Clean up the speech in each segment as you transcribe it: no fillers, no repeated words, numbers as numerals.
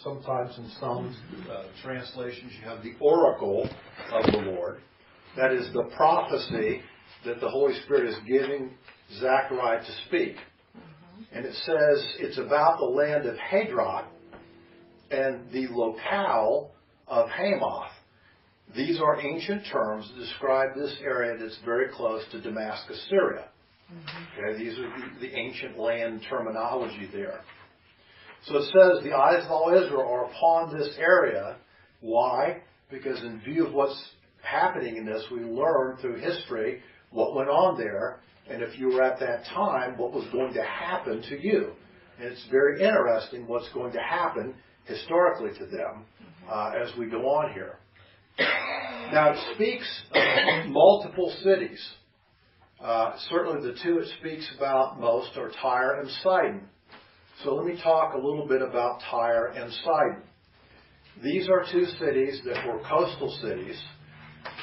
Sometimes in some translations you have the oracle of the Lord. That is the prophecy that the Holy Spirit is giving Zechariah to speak. And it says it's about the land of Hadrach and the locale of Hamath. These are ancient terms that describe this area that's very close to Damascus, Syria. Okay, these are the ancient land terminology there. So it says the eyes of all Israel are upon this area. Why? Because in view of what's happening in this, we learn through history what went on there, and if you were at that time, what was going to happen to you. And it's very interesting what's going to happen historically to them as we go on here. Now it speaks of multiple cities. Certainly the two it speaks about most are Tyre and Sidon. So let me talk a little bit about Tyre and Sidon. These are two cities that were coastal cities.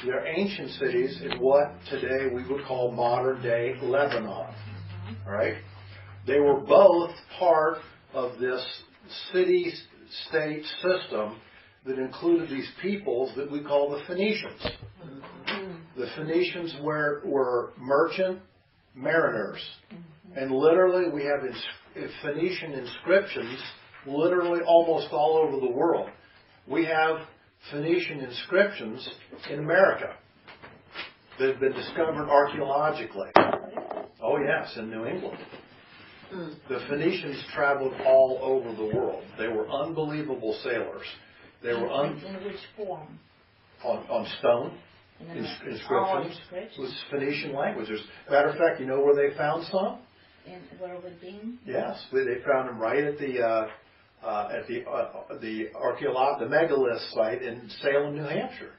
They're ancient cities in what today we would call modern-day Lebanon. All right? They were both part of this city-state system that included these peoples that we call the Phoenicians. The Phoenicians were merchant mariners. And literally we have Phoenician inscriptions literally almost all over the world. We have Phoenician inscriptions in America that have been discovered archaeologically. Oh yes, in New England. The Phoenicians traveled all over the world. They were unbelievable sailors. They were in which form? On stone inscriptions with Phoenician language. Matter of fact, you know where they found some? And where would be? Yes, they found them right at the megalith site in Salem, New Hampshire.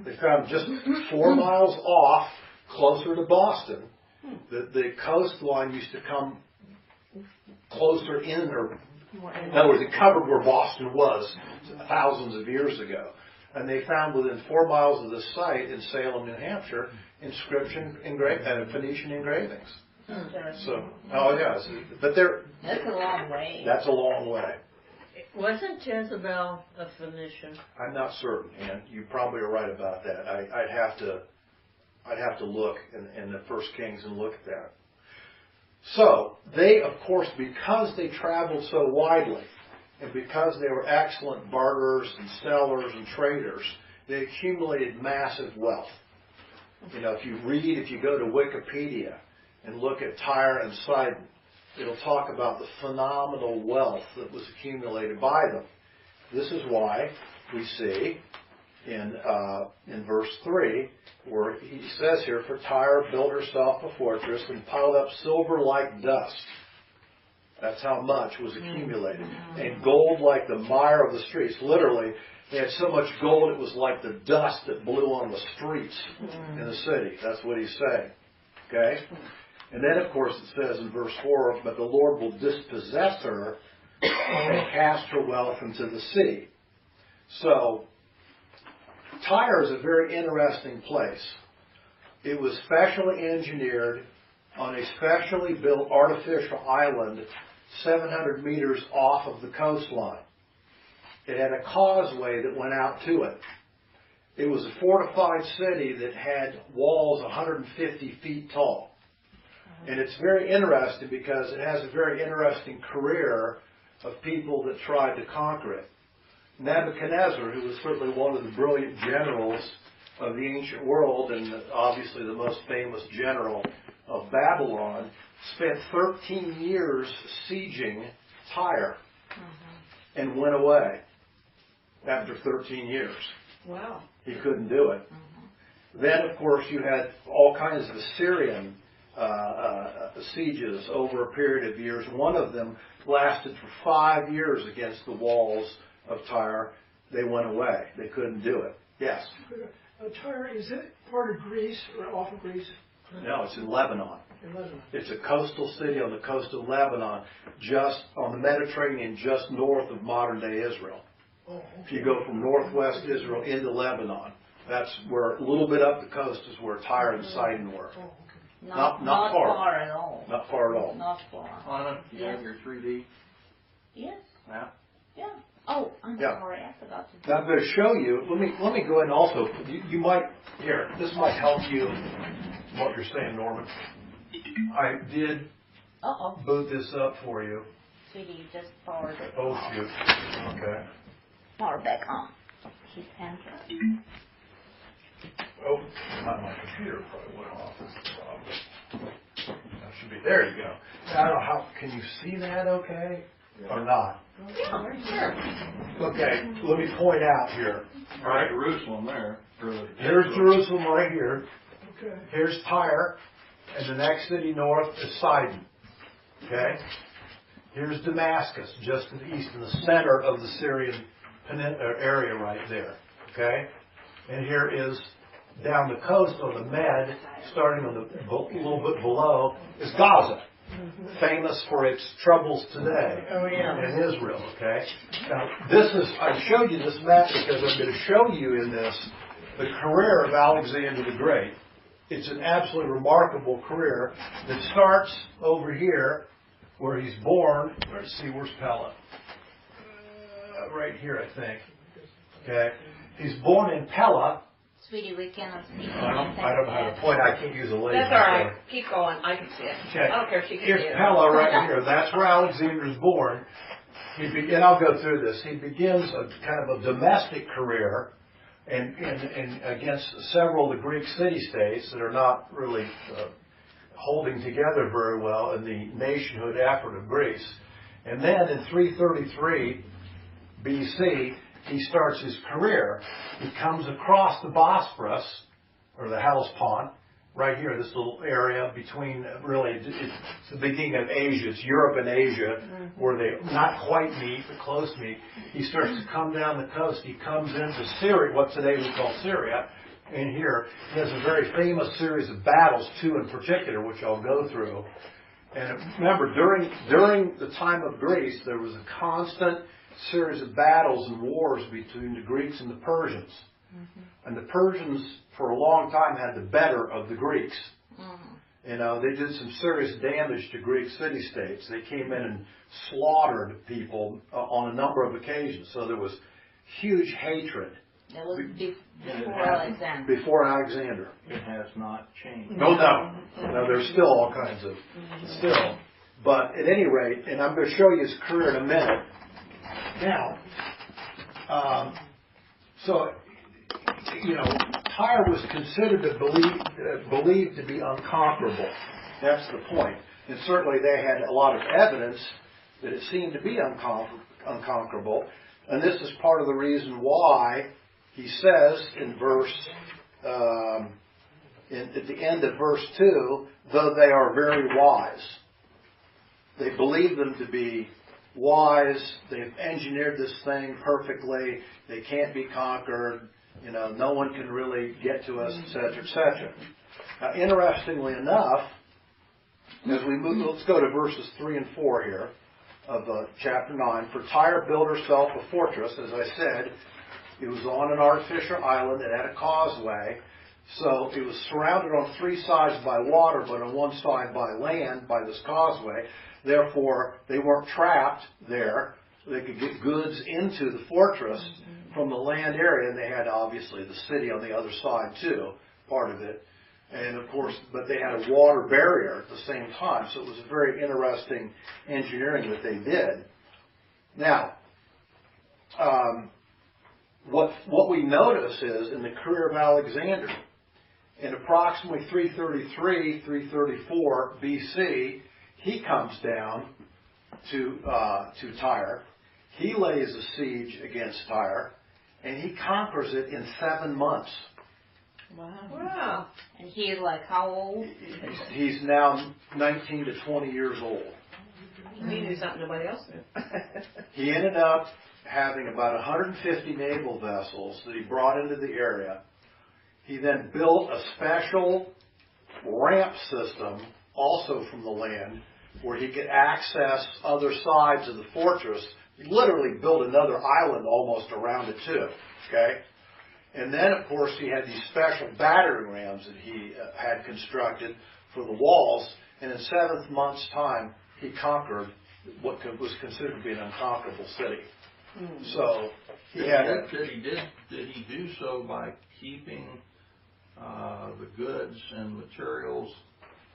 They found just 4 miles off, closer to Boston. The coastline used to come closer in, or in other words, it covered where Boston was thousands of years ago. And they found within 4 miles of the site in Salem, New Hampshire, Phoenician engravings. So, oh yes, but that's a long way. That's a long way. Wasn't Jezebel a Phoenician? I'm not certain, and you probably are right about that. I'd have to look in the First Kings and look at that. So they, of course, because they traveled so widely, and because they were excellent barterers and sellers and traders, they accumulated massive wealth. You know, if you go to Wikipedia and look at Tyre and Sidon, it'll talk about the phenomenal wealth that was accumulated by them. This is why we see in verse 3, where he says here, "For Tyre built herself a fortress and piled up silver like dust." That's how much was accumulated. And gold like the mire of the streets. Literally, they had so much gold it was like the dust that blew on the streets in the city. That's what he's saying. Okay? And then, of course, it says in verse 4, "But the Lord will dispossess her and cast her wealth into the sea." So, Tyre is a very interesting place. It was specially engineered on a specially built artificial island 700 meters off of the coastline. It had a causeway that went out to it. It was a fortified city that had walls 150 feet tall. And it's very interesting because it has a very interesting career of people that tried to conquer it. Nebuchadnezzar, who was certainly one of the brilliant generals of the ancient world and obviously the most famous general of Babylon, spent 13 years sieging Tyre and went away after 13 years. Wow. He couldn't do it. Then, of course, you had all kinds of Assyrian sieges over a period of years. One of them lasted for 5 years against the walls of Tyre. They went away. They couldn't do it. Yes? Tyre, is it part of Greece or off of Greece? No, it's in Lebanon. In Lebanon. It's a coastal city on the coast of Lebanon, just on the Mediterranean, just north of modern-day Israel. Oh, okay. If you go from northwest Israel into Lebanon, that's where, a little bit up the coast is where Tyre and Sidon were. Oh, okay. Not far at all. Not far at all. Not far. Anna, do you have your 3D Yes. map? Yeah. Oh, I'm Yeah. sorry, I forgot to. Now I'm going to show you. Let me go ahead and also. You might here. This might help you. What you're saying, Norman. I did Uh-oh. boot this up for you. Sweetie, you just powered it Oh off. shoot. Okay. Power back on. His Android. Oh, my computer probably went off. That's the problem. That should be. There you go. Now, I don't know how. Can you see that? Okay, or not? Yeah, sure. Okay. Let me point out here. All right, Jerusalem there. Here's Jerusalem right here. Okay. Here's Tyre, and the next city north is Sidon. Okay? Here's Damascus, just to the east, in the center of the Syrian area right there. Okay? And here is, down the coast on the Med, starting on the a little bit below, is Gaza. Famous for its troubles today in Israel. Okay? Now, I showed you this map because I'm going to show you in this the career of Alexander the Great. It's an absolutely remarkable career that starts over here where he's born. Let's see, where's Pella? Right here, I think. Okay. He's born in Pella. Sweetie, we cannot see. I don't know how to point. I can't use a laser. That's all right. Keep going. I can see it. Okay. I don't care if she can Here's see it. Pella right here. That's where Alexander's born. And I'll go through this. He begins a kind of a domestic career and against several of the Greek city-states that are not really holding together very well in the nationhood effort of Greece. And then in 333 BC, he starts his career. He comes across the Bosporus, or the Hellespont, right here, this little area between, really, it's the beginning of Asia. It's Europe and Asia, where they not quite meet, but close meet. He starts to come down the coast. He comes into Syria, what today we call Syria, and here he has a very famous series of battles, two in particular, which I'll go through. And remember, during the time of Greece, there was a constant series of battles and wars between the Greeks and the Persians. And the Persians, for a long time, had the better of the Greeks. You know, they did some serious damage to Greek city-states. They came in and slaughtered people on a number of occasions. So there was huge hatred. That was before Alexander. Before Alexander. It has not changed. No, there's still all kinds of, still. But at any rate, and I'm going to show you his career in a minute. Now, Tyre was considered to believed to be unconquerable. That's the point. And certainly they had a lot of evidence that it seemed to be unconquerable. And this is part of the reason why he says in verse, at the end of verse 2, though they are very wise. They believe them to be wise. They've engineered this thing perfectly. They can't be conquered. You know, no one can really get to us, etc., etc. Now, interestingly enough, as we move, let's go to verses 3 and 4 here of chapter 9. For Tyre built herself a fortress, as I said. It was on an artificial island. It had a causeway. So it was surrounded on three sides by water, but on one side by land, by this causeway. Therefore, they weren't trapped there. They could get goods into the fortress from the land area, and they had, obviously, the city on the other side, too, part of it. And, of course, but they had a water barrier at the same time, so it was a very interesting engineering that they did. Now, what we notice is, in the career of Alexander, in approximately 333, 334 BC, he comes down to Tyre. He lays a siege against Tyre, and he conquers it in 7 months. Wow. And he is like how old? He's now 19 to 20 years old. He knew something nobody else knew. He ended up having about 150 naval vessels that he brought into the area. He then built a special ramp system, also from the land, where he could access other sides of the fortress. He literally built another island almost around it too. Okay? And then, of course, he had these special battering rams that he had constructed for the walls. And in 7 months' time, he conquered what was considered to be an unconquerable city. So Did he do so by keeping the goods and materials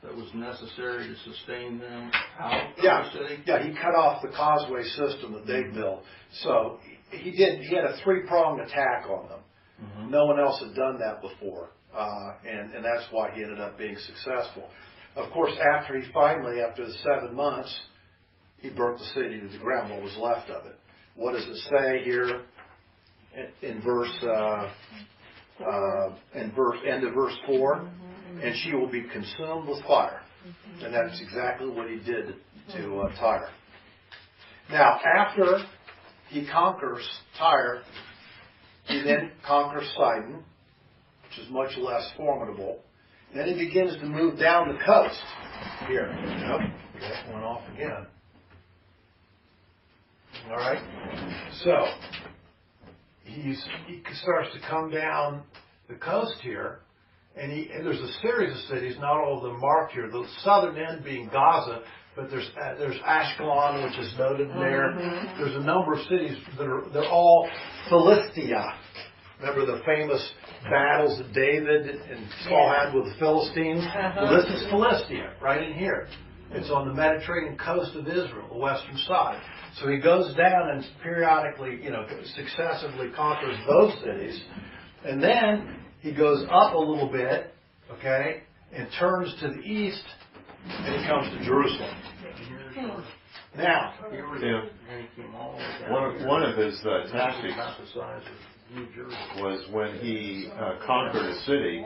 that was necessary to sustain them out of the city? Yeah, he cut off the causeway system that they built. So he had a three-pronged attack on them. Mm-hmm. No one else had done that before, and that's why he ended up being successful. Of course, after the 7 months, he burnt the city to the ground, what was left of it. What does it say here in end of verse 4? And she will be consumed with fire. And that's exactly what he did to Tyre. Now, after he conquers Tyre, he then conquers Sidon, which is much less formidable. And then he begins to move down the coast. Here. Yep. That went off again. All right. So he starts to come down the coast here, and there's a series of cities, not all of them marked here. The southern end being Gaza, but there's Ashkelon, which is noted there. Mm-hmm. There's a number of cities they're all Philistia. Remember the famous battles that David and Saul had with the Philistines? Well, this is Philistia, right in here. It's on the Mediterranean coast of Israel, the western side. So he goes down and periodically, successively conquers those cities. And then he goes up a little bit, okay, and turns to the east, and he comes to Jerusalem. Now, one of his tactics was when he conquered a city,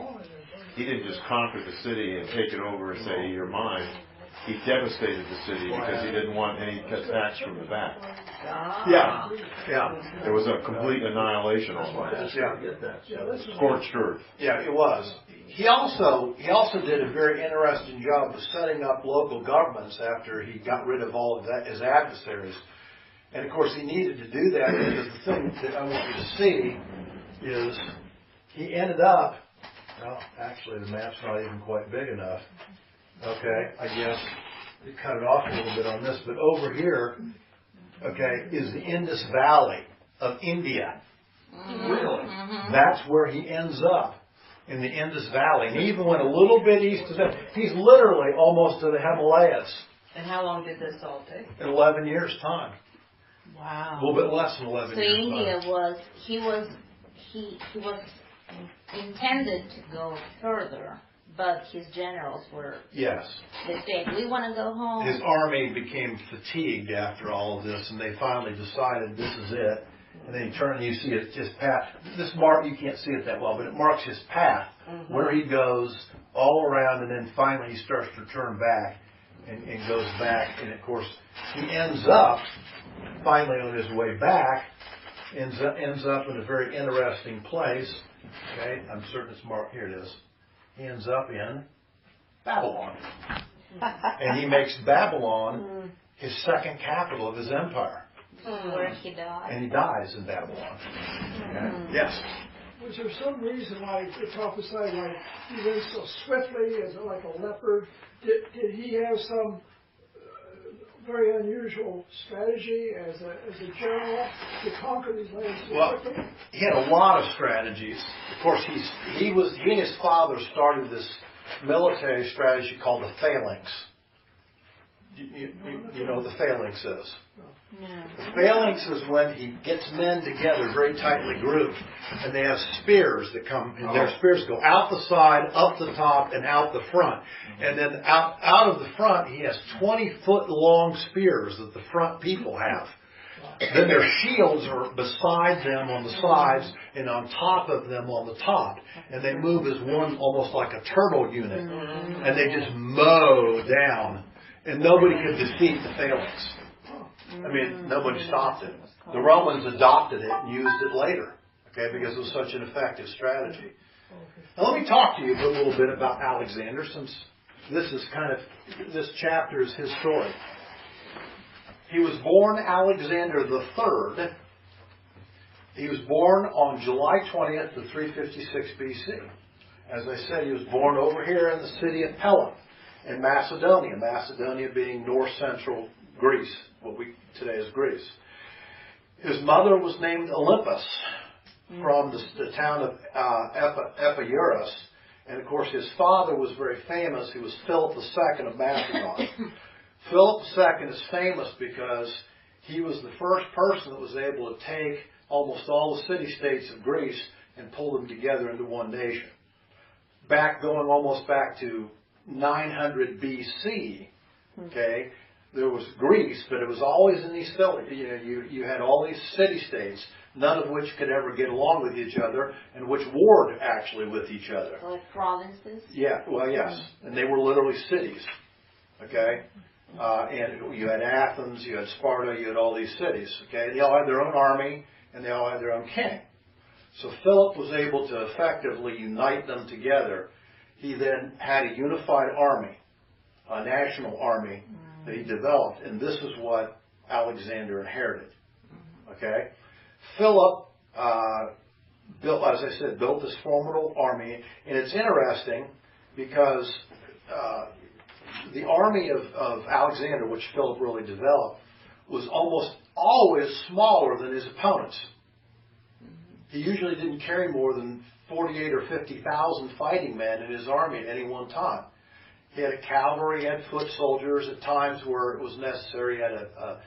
he didn't just conquer the city and take it over and say, you're mine. He devastated the city because he didn't want any attacks from the back. Yeah. There was a complete annihilation almost. Scorched earth. Yeah, it was. He also did a very interesting job of setting up local governments after he got rid of all of his adversaries. And of course he needed to do that because the thing that I want you to see is he ended up, well, actually the map's not even quite big enough. Okay, I guess we cut it off a little bit on this, but over here, okay, is the Indus Valley of India. Really? That's where he ends up, in the Indus Valley. And he even went a little bit east of that. He's literally almost to the Himalayas. And how long did this all take? In 11 years' time. Wow. A little bit less than 11 So years' India time. he was intended to go further, but his generals were. Yes. They said, we want to go home. His army became fatigued after all of this, and they finally decided this is it. And then he turned, and you see it just path. This mark, you can't see it that well, but it marks his path, where he goes all around, and then finally he starts to turn back and goes back. And of course, he ends up, finally on his way back, ends up in a very interesting place. Okay, I'm certain it's marked. Here it is. He ends up in Babylon. And he makes Babylon his second capital of his empire. Where he died. And he dies in Babylon. Okay? Yes. Was there some reason why it prophesied like he went so swiftly as like a leopard? Did he have some very unusual strategy as a general to conquer these lands so quickly? He had a lot of strategies. Of course, he and his father started this military strategy called the phalanx. You know what the phalanx is? The phalanx is when he gets men together very tightly grouped, and they have spears that come, and their spears go out the side, up the top, and out the front. And then out of the front, he has 20-foot long spears that the front people have. Then their shields are beside them on the sides and on top of them on the top. And they move as one, almost like a turtle unit. And they just mow down. And nobody could defeat the phalanx. I mean, nobody stopped it. The Romans adopted it and used it later, okay, because it was such an effective strategy. Now let me talk to you a little bit about Alexander, since this chapter is his story. He was born Alexander III. He was born on July 20th of 356 BC. As I said, he was born over here in the city of Pella in Macedonia. Macedonia being north-central Greece, what we today is Greece. His mother was named Olympus from the town of Epirus. And of course, his father was very famous. He was Philip II of Macedon. Philip II is famous because he was the first person that was able to take almost all the city-states of Greece and pull them together into one nation. Going almost back to 900 BC, okay, there was Greece, but it was always in these you had all these city-states, none of which could ever get along with each other, and which warred actually with each other. Like provinces? Yeah, well, yes, and they were literally cities, okay? And you had Athens, you had Sparta, you had all these cities, okay? They all had their own army, and they all had their own king. So Philip was able to effectively unite them together. He then had a unified army, a national army that he developed, and this is what Alexander inherited. Okay? Philip built this formidable army, and it's interesting because the army of Alexander, which Philip really developed, was almost always smaller than his opponents. He usually didn't carry more than 48 or 50,000 fighting men in his army at any one time. He had a cavalry, he had foot soldiers at times where it was necessary. He had a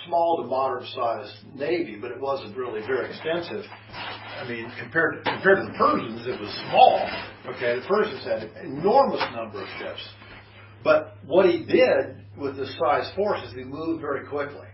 small to moderate-sized navy, but it wasn't really very extensive. I mean, compared to the Persians, it was small. Okay, the Persians had an enormous number of ships. But what he did with this size force is he moved very quickly.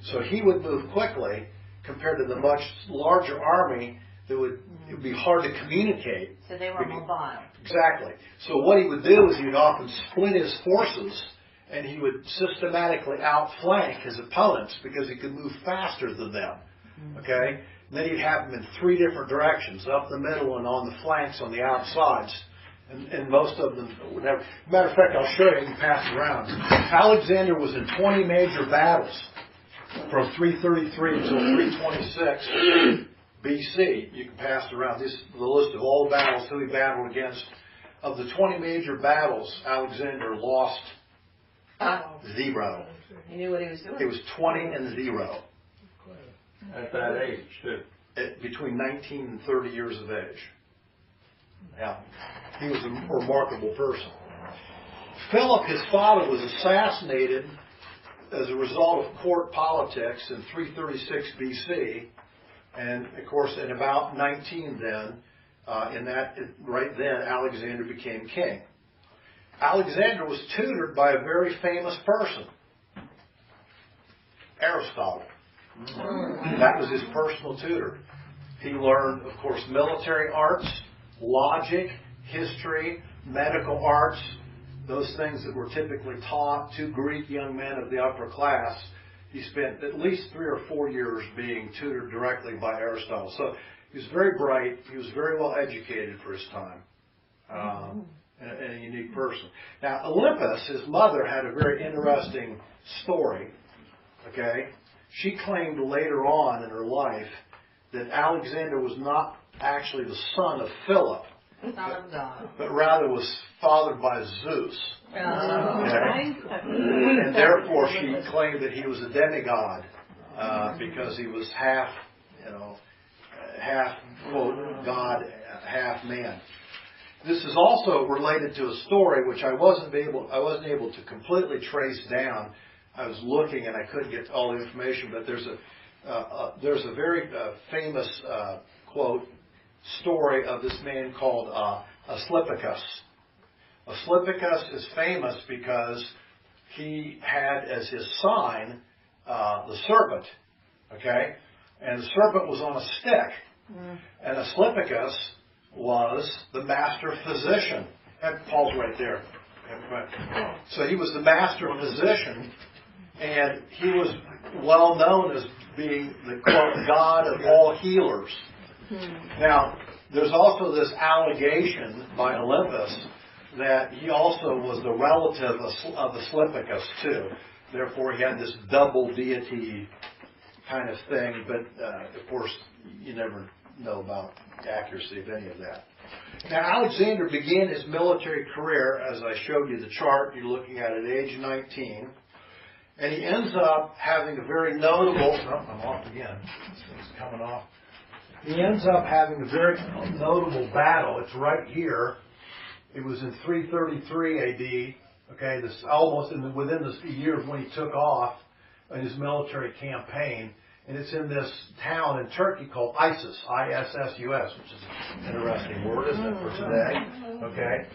So he would move quickly compared to the much larger army that it would be hard to communicate. So they were mobile. Exactly. So what he would do is he would often split his forces, and he would systematically outflank his opponents because he could move faster than them. Okay? And then he'd have them in 3 different directions, up the middle and on the flanks on the outsides. And most of them would have... Matter of fact, I'll show you. You can pass it around. Alexander was in 20 major battles from 333 until 326 BC. You can pass it around. This is the list of all the battles who he battled against. Of the 20 major battles, Alexander lost 0. He knew what he was doing. It was 20-0. At that age, too. Between 19 and 30 years of age. Yeah. He was a remarkable person. Philip, his father, was assassinated as a result of court politics in 336 BC. And, of course, in about 19 then, right then, Alexander became king. Alexander was tutored by a very famous person, Aristotle. That was his personal tutor. He learned, of course, military arts, logic, history, medical arts, those things that were typically taught to Greek young men of the upper class. He spent at least 3 or 4 years being tutored directly by Aristotle. So he was very bright. He was very well educated for his time, and a unique person. Now, Olympus, his mother, had a very interesting story. Okay, she claimed later on in her life that Alexander was not actually the son of Philip, Son of God. but rather was fathered by Zeus. Okay? And therefore she claimed that he was a demigod because he was half quote, God, half man. This is also related to a story which I wasn't able to completely trace down. I was looking and I couldn't get all the information, but there's a very famous quote story of this man called Asclepicus. Asclepicus is famous because he had as his sign the serpent, okay? And the serpent was on a stick. And Asclepicus was the master physician. And Paul's right there. So he was the master physician, and he was well known as being the quote, God of all healers. Now, there's also this allegation by Olympus that he also was the relative of Asclepicus too. Therefore, he had this double deity kind of thing, but of course, you never know about the accuracy of any of that. Now, Alexander began his military career, as I showed you the chart, you're looking at age 19, And he ends up having a very notable, I'm off again, this thing's coming off. He ends up having a very notable battle. It's right here. It was in 333 AD, okay, this almost within the year of when he took off in his military campaign. And it's in this town in Turkey called Issus, I-S-S-U-S, which is an interesting word, isn't it, for today? Okay.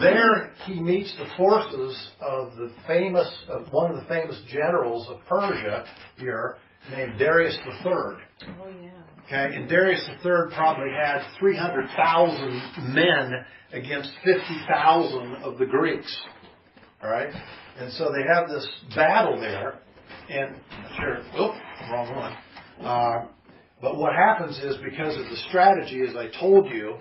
There he meets the forces of one of the famous generals of Persia here, named Darius III. Oh, yeah. Okay, and Darius III probably had 300,000 men against 50,000 of the Greeks. All right, and so they have this battle there, and wrong one. But what happens is, because of the strategy, as I told you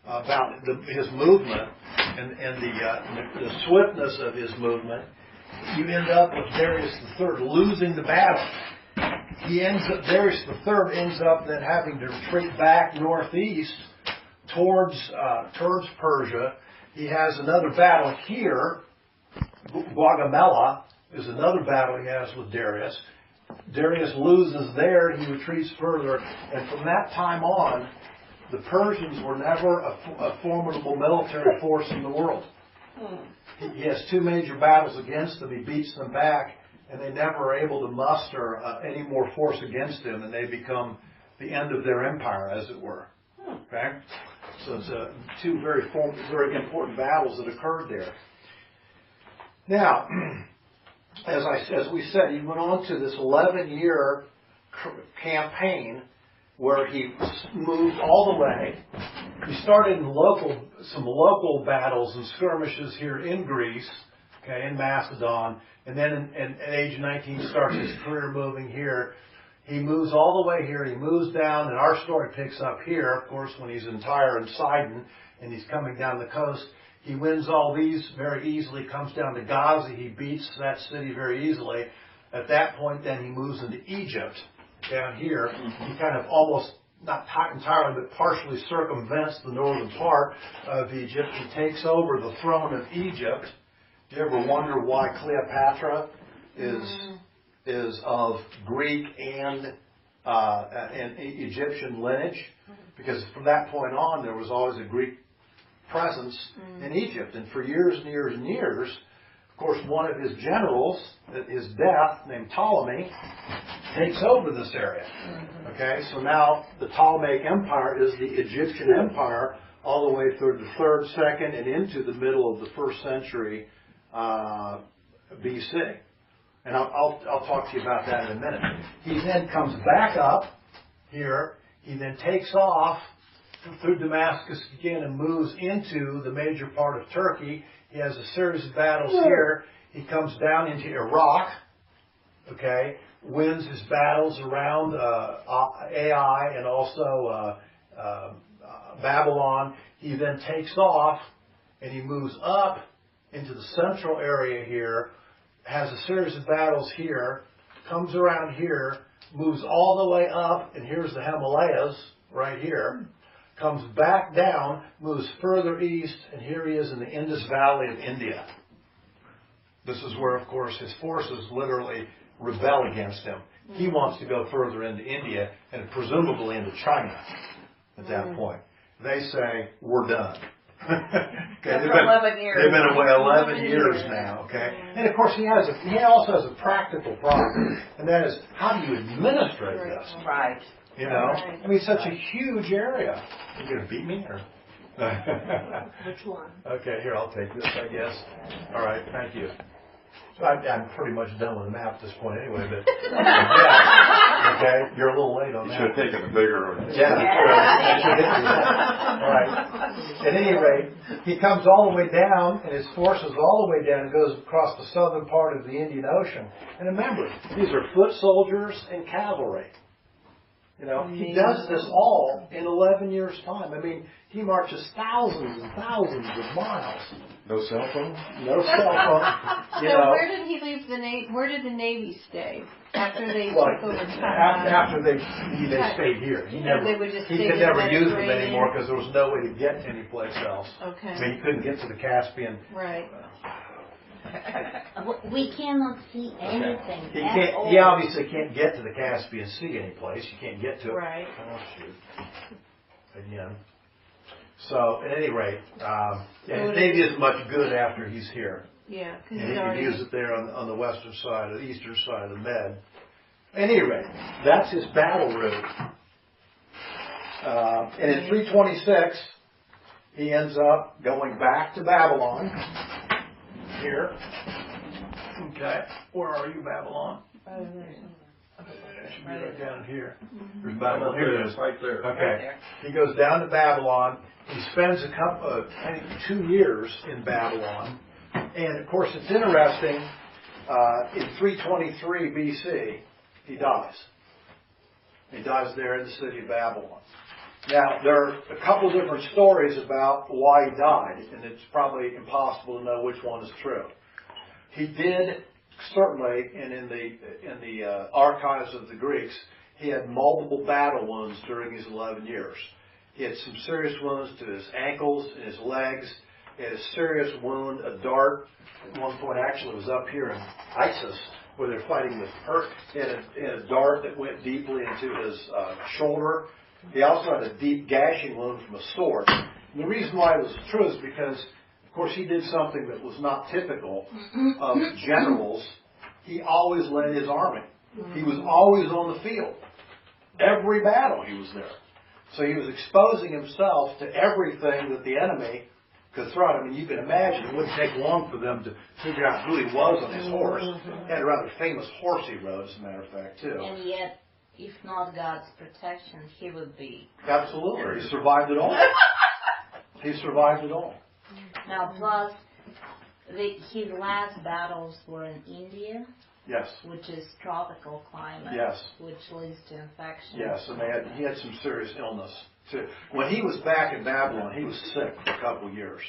about his movement and the swiftness of his movement, you end up with Darius III losing the battle. Darius III ends up then having to retreat back northeast towards Persia. He has another battle here. Gaugamela is another battle he has with Darius. Darius loses there, he retreats further, and from that time on, the Persians were never a formidable military force in the world. He has two major battles against them, he beats them back, and they never are able to muster any more force against him, and they become the end of their empire, as it were. Okay? So it's two very important battles that occurred there. Now, as we said, he went on to this 11-year campaign where he moved all the way. He started in some local battles and skirmishes here in Greece, okay, in Macedon, and then at age 19 starts his career moving here. He moves all the way here. He moves down, and our story picks up here, of course, when he's in Tyre and Sidon, and he's coming down the coast. He wins all these very easily, comes down to Gaza. He beats that city very easily. At that point, then he moves into Egypt down here. He kind of almost, not entirely, but partially circumvents the northern part of Egypt. He takes over the throne of Egypt. Do you ever wonder why Cleopatra is of Greek and Egyptian lineage? Because from that point on, there was always a Greek presence in Egypt, and for years and years and years, of course, one of his generals, at his death, named Ptolemy, takes over this area. Okay, so now the Ptolemaic Empire is the Egyptian Empire all the way through the 3rd, 2nd, and into the middle of the 1st century BC. And I'll talk to you about that in a minute. He then comes back up here. He then takes off through Damascus again and moves into the major part of Turkey. He has a series of battles here. He comes down into Iraq, okay, wins his battles around Ai and also Babylon. He then takes off and he moves up into the central area here, has a series of battles here, comes around here, moves all the way up, and here's the Himalayas right here. Comes back down, moves further east, and here he is in the Indus Valley of India. This is where, of course, his forces literally rebel against him. He wants to go further into India and presumably into China at that point. They say, we're done. Okay, For 11 years. They've been away 11 years now, okay? And, of course, he also has a practical problem, and that is, how do you administrate this? Right. You know, I mean, such a huge area. You going to beat me, or? Which one? Okay, here, I'll take this, I guess. All right, thank you. So I'm pretty much done with the map at this point anyway, but yeah. Okay, you're a little late on You that. should have taken the bigger one. Yeah, that's right. All right. At any rate, he comes all the way down, and his forces all the way down and goes across the southern part of the Indian Ocean. And remember, these are foot soldiers and cavalry. You know, he does this all in 11 years' time. I mean, he marches thousands and thousands of miles. No cell phone? No cell phone. You So know, where did he leave the Navy? Where did the Navy stay after they well, took over? after they stayed here. He never, they would just he stay could in the never use them Mediterranean? anymore because there was no way to get anyplace else. Okay. I mean, he couldn't get to the Caspian. Right. We cannot see anything He at can't. all. He obviously can't get to the Caspian Sea any place. You can't get to it. Right. Oh shoot! Again. So at any rate, and maybe isn't much good after he's here. Yeah, because And he's he can already. use it there on the western side, or the eastern side of the Med. At any rate, that's his battle route. And in 326, he ends up going back to Babylon. Here. Okay. Where are you, Babylon? Oh, It should be right down here. There's Right Babylon. Here it there, is. right there. Okay. He goes down to Babylon. He spends I think 2 years in Babylon. And of course, it's interesting. In 323 BC, he dies. He dies there in the city of Babylon. Now, there are a couple different stories about why he died, and it's probably impossible to know which one is true. He did certainly, and in the archives of the Greeks, he had multiple battle wounds during his 11 years. He had some serious wounds to his ankles and his legs. He had a serious wound, a dart. At one point, actually, it was up here in Isis, where they're fighting with Turk. He had a dart that went deeply into his shoulder. He also had a deep gashing wound from a sword. And the reason why it was true is because, of course, he did something that was not typical of generals. He always led his army. He was always on the field. Every battle he was there. So he was exposing himself to everything that the enemy could throw at him. I mean, you can imagine it wouldn't take long for them to figure out who he was on his horse. He had a rather famous horse he rode, as a matter of fact, too. And yet, if not God's protection, he would be. Absolutely. He survived it all. He survived it all. Now, plus, his last battles were in India, Yes. which is tropical climate, Yes. which leads to infection. Yes, and he had some serious illness, too. When he was back in Babylon, he was sick for a couple of years.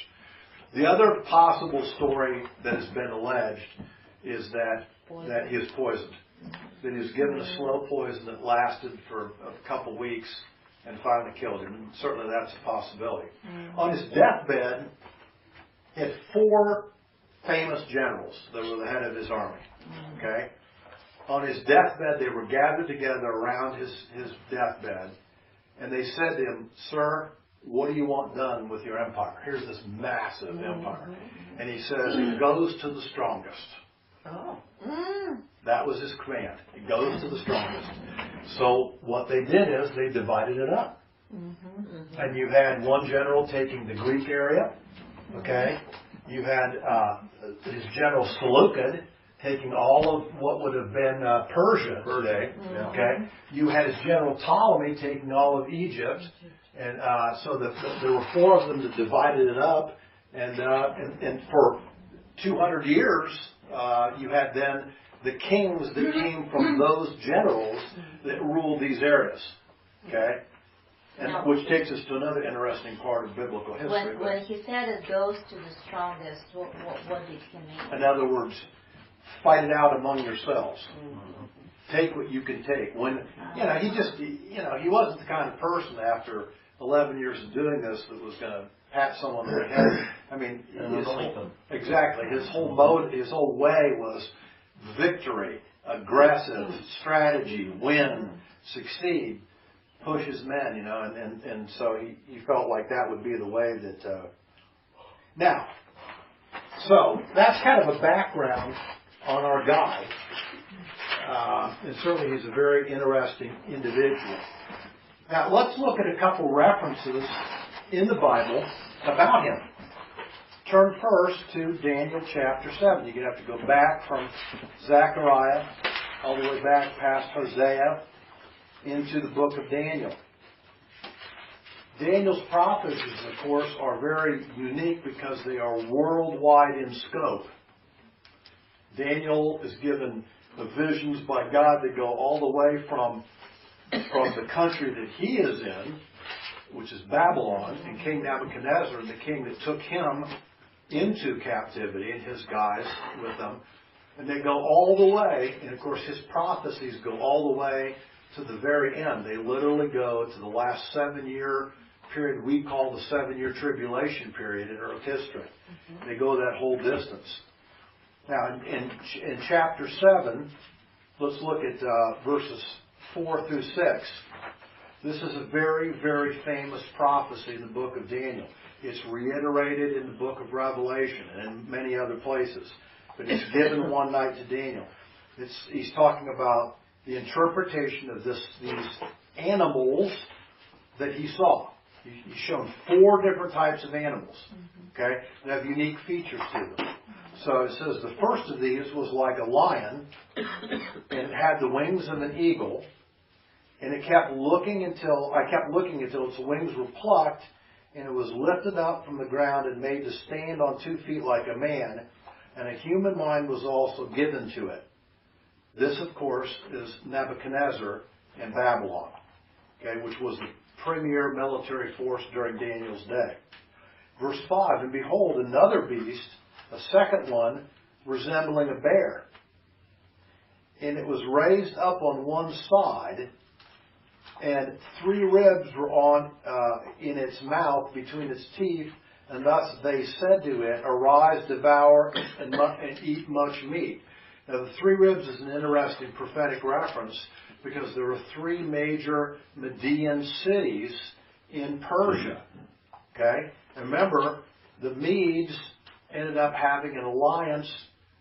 The other possible story that has been alleged is that he was poisoned. That he was given a slow poison that lasted for a couple of weeks and finally killed him. And certainly that's a possibility. On his deathbed, he had 4 famous generals that were the head of his army. Okay? On his deathbed, they were gathered together around his deathbed, and they said to him, "Sir, what do you want done with your empire? Here's this massive empire." And he says, "It goes to the strongest." Oh. That was his command. It goes to the strongest. So what they did is they divided it up. And you had one general taking the Greek area. Okay? You had his general Seleucid taking all of what would have been Persia today. Okay? You had his general Ptolemy taking all of Egypt. And so there were 4 of them that divided it up. And for 200 years, you had then the kings that came from those generals that ruled these areas. Okay? And which takes us to another interesting part of biblical history. When he said it goes to the strongest, what did he mean? In other words, fight it out among yourselves. Take what you can take. When he wasn't the kind of person after 11 years of doing this that was going to pat someone on the head. I mean, his whole way was victory, aggressive, strategy, win, succeed, push his men, and so he felt like that would be the way that. Now, so that's kind of a background on our guy, and certainly he's a very interesting individual. Now, let's look at a couple references in the Bible about him. Turn first to Daniel chapter 7. You're going to have to go back from Zechariah all the way back past Hosea into the book of Daniel. Daniel's prophecies, of course, are very unique because they are worldwide in scope. Daniel is given the visions by God that go all the way from the country that he is in, which is Babylon, and King Nebuchadnezzar, the king that took him into captivity, and his guys with them. And they go all the way, and of course his prophecies go all the way to the very end. They literally go to the last 7-year period we call the 7-year tribulation period in Earth history. They go that whole distance. Now, in chapter 7, let's look at verses 4 through 6. This is a very, very famous prophecy in the book of Daniel. It's reiterated in the book of Revelation and in many other places. But it's given one night to Daniel. He's talking about the interpretation of these animals that he saw. He's shown 4 different types of animals. Okay? They have unique features to them. So it says the first of these was like a lion, and it had the wings of an eagle, and I kept looking until its wings were plucked, and it was lifted up from the ground and made to stand on 2 feet like a man, and a human mind was also given to it. This, of course, is Nebuchadnezzar in Babylon, okay, which was the premier military force during Daniel's day. Verse 5, and behold, another beast, a second one, resembling a bear. And it was raised up on one side, and 3 ribs were in its mouth between its teeth, and thus they said to it, arise, devour, and eat much meat. Now the 3 ribs is an interesting prophetic reference because there were 3 major Median cities in Persia. Okay? And remember, the Medes ended up having an alliance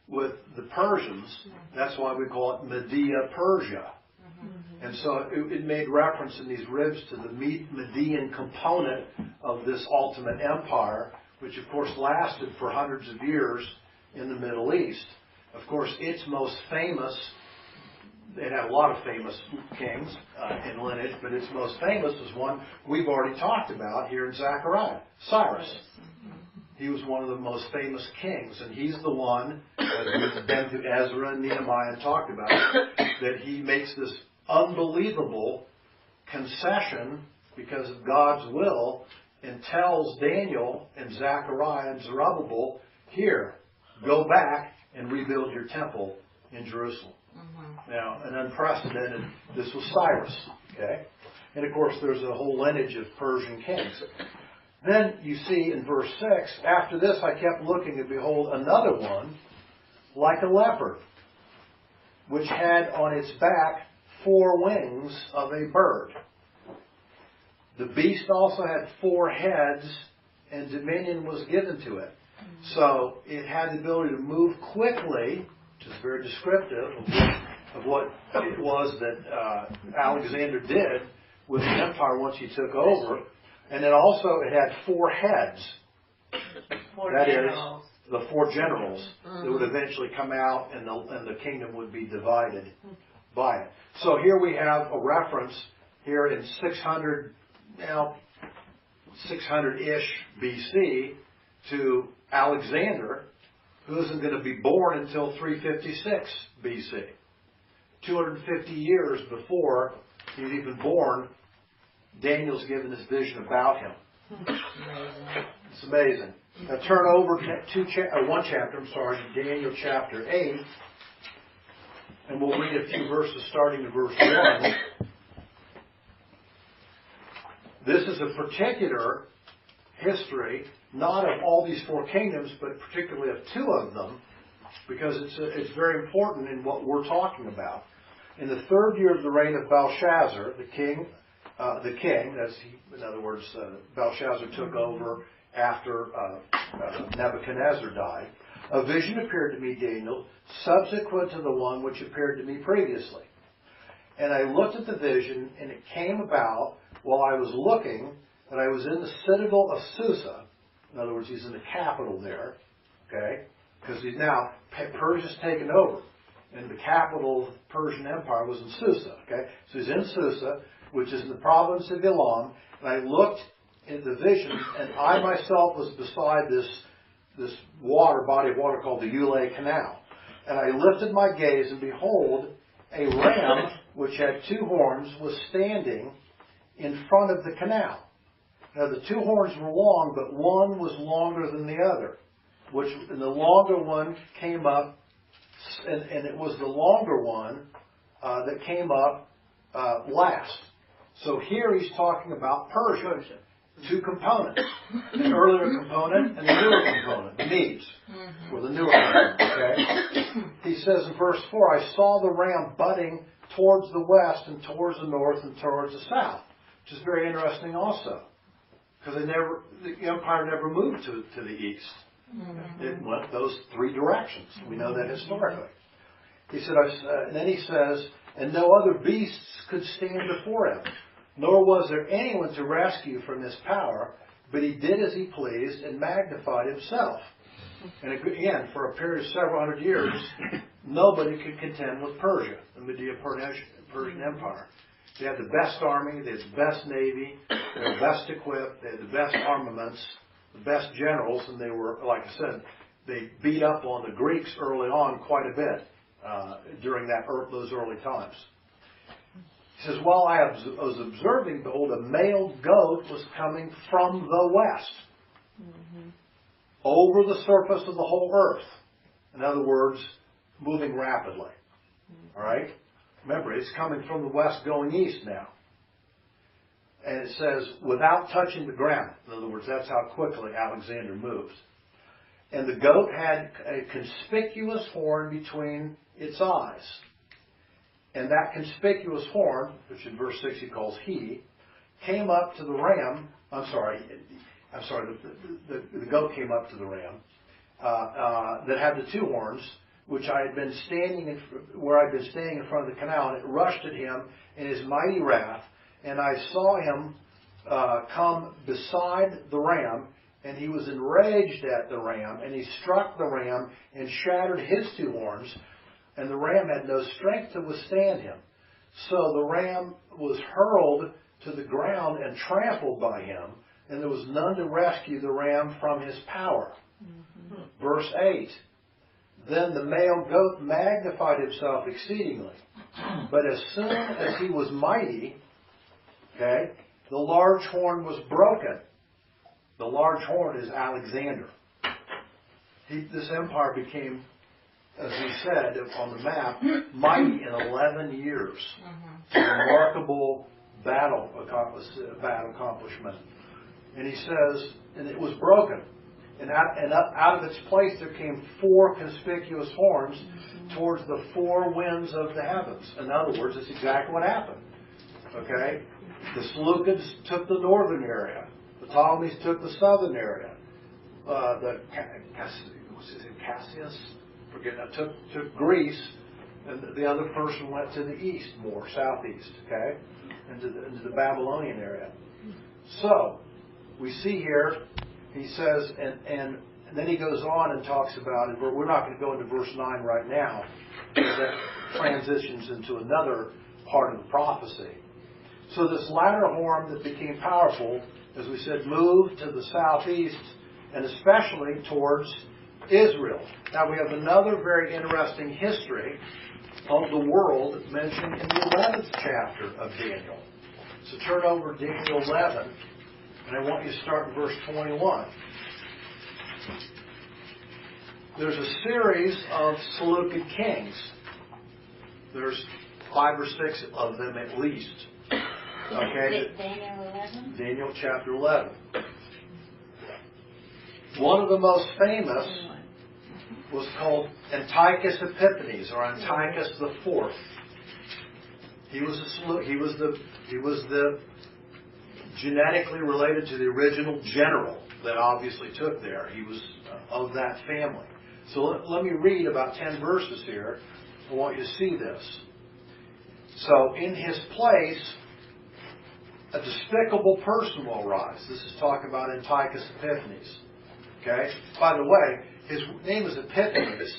with the Persians. That's why we call it Media Persia. And so it made reference in these ribs to the Median component of this ultimate empire, which of course lasted for hundreds of years in the Middle East. Of course, its most famous, it had a lot of famous kings in lineage, but its most famous was one we've already talked about here in Zechariah, Cyrus. He was one of the most famous kings, and he's the one, as we've been to Ezra and Nehemiah and talked about, that he makes this unbelievable concession because of God's will and tells Daniel and Zechariah and Zerubbabel, here, go back and rebuild your temple in Jerusalem. Now, an unprecedented, this was Cyrus, okay? And of course, there's a whole lineage of Persian kings. Then you see in verse 6, after this I kept looking, and behold, another one, like a leopard, which had on its back 4 wings of a bird. The beast also had 4 heads, and dominion was given to it. So it had the ability to move quickly, which is very descriptive of what it was that Alexander did with the empire once he took over. And then also it had 4 heads. That is, the 4 generals that would eventually come out, and the kingdom would be divided by it. So here we have a reference here in 600-ish BC to Alexander, who isn't going to be born until 356 BC. 250 years before he's even born, Daniel's given this vision about him. It's amazing. Now turn over one chapter, Daniel chapter 8, and we'll read a few verses starting in verse 1. This is a particular history, not of all these 4 kingdoms, but particularly of 2 of them, because it's very important in what we're talking about. In the 3rd year of the reign of Belshazzar, the king, in other words, Belshazzar took over after Nebuchadnezzar died, a vision appeared to me, Daniel, subsequent to the one which appeared to me previously. And I looked at the vision, and it came about while I was looking that I was in the citadel of Susa. In other words, he's in the capital there, okay? Because Persia's taken over, and the capital of the Persian Empire was in Susa, okay? So he's in Susa, which is in the province of Elam, and I looked at the vision, and I myself was beside this body of water called the Ulai Canal. And I lifted my gaze, and behold, a ram which had 2 horns was standing in front of the canal. Now the 2 horns were long, but one was longer than the other, and the longer one came up, and it was the longer one that came up last. So here he's talking about Persia. two components, an earlier component and a newer component, the Medes, or the newer component, okay? He says in verse 4, I saw the ram butting towards the west and towards the north and towards the south, which is very interesting also, because the empire never moved to the east. It went those three directions. We know that historically. He said, and then he says, and no other beasts could stand before him, nor was there anyone to rescue from his power, but he did as he pleased and magnified himself. And again, for a period of several hundred years, nobody could contend with Persia, the Medo-Persian Empire. They had the best army, they had the best navy, they were best equipped, they had the best armaments, the best generals, and they were, like I said, they beat up on the Greeks early on quite a bit during those early times. He says, while I was observing, behold, a male goat was coming from the west, over the surface of the whole earth. In other words, moving rapidly. All right? Remember, it's coming from the west going east now. And it says, without touching the ground. In other words, that's how quickly Alexander moves. And the goat had a conspicuous horn between its eyes. And that conspicuous horn, which in verse 6 he calls he, came up to the ram. The goat came up to the ram that had the two horns, which I had been standing in front of the canal, and it rushed at him in his mighty wrath. And I saw him come beside the ram, and he was enraged at the ram, and he struck the ram and shattered his two horns, and the ram had no strength to withstand him. So the ram was hurled to the ground and trampled by him, and there was none to rescue the ram from his power. Verse 8, then the male goat magnified himself exceedingly, but as soon as he was mighty, okay, the large horn was broken. The large horn is Alexander. This empire became, as we said on the map, mighty in 11 years. It's a remarkable battle accomplishment. And he says, and it was broken. And out of its place there came four conspicuous horns towards the four winds of the heavens. In other words, it's exactly what happened. Okay? The Seleucids took the northern area. The Ptolemies took the southern area. Cassius, took Greece, and the other person went to the east more, southeast, okay, into the Babylonian area. So we see here, he says, and then he goes on and talks about it. We're not going to go into verse 9 right now, because that transitions into another part of the prophecy. So this latter horn that became powerful, as we said, moved to the southeast and especially towards Israel. Now we have another very interesting history of the world mentioned in the 11th chapter of Daniel. So turn over to Daniel 11, and I want you to start in verse 21. There's a series of Seleucid kings. There's 5 or 6 of them at least. Okay. Daniel 11? Daniel chapter 11. One of the most famous was called Antiochus Epiphanes, or Antiochus IV. He was the genetically related to the original general that obviously took there. He was of that family. So let me read about 10 verses here. I want you to see this. So in his place, a despicable person will rise. This is talking about Antiochus Epiphanes. Okay? By the way, his name is Epiphanes,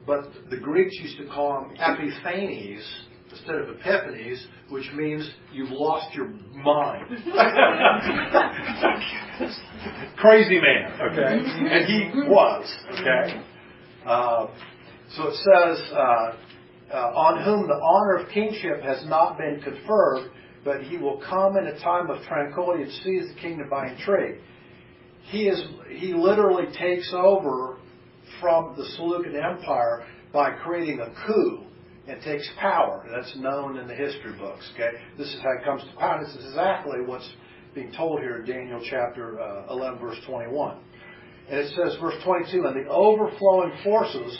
but the Greeks used to call him Epiphanes instead of Epiphanes, which means you've lost your mind. Crazy man, okay? And he was, okay? So it says, on whom the honor of kingship has not been conferred, but he will come in a time of tranquility and seize the kingdom by intrigue. He literally takes over from the Seleucid Empire by creating a coup and takes power. That's known in the history books. Okay, this is how it comes to power. This is exactly what's being told here in Daniel chapter 11, verse 21. And it says, verse 22, and the overflowing forces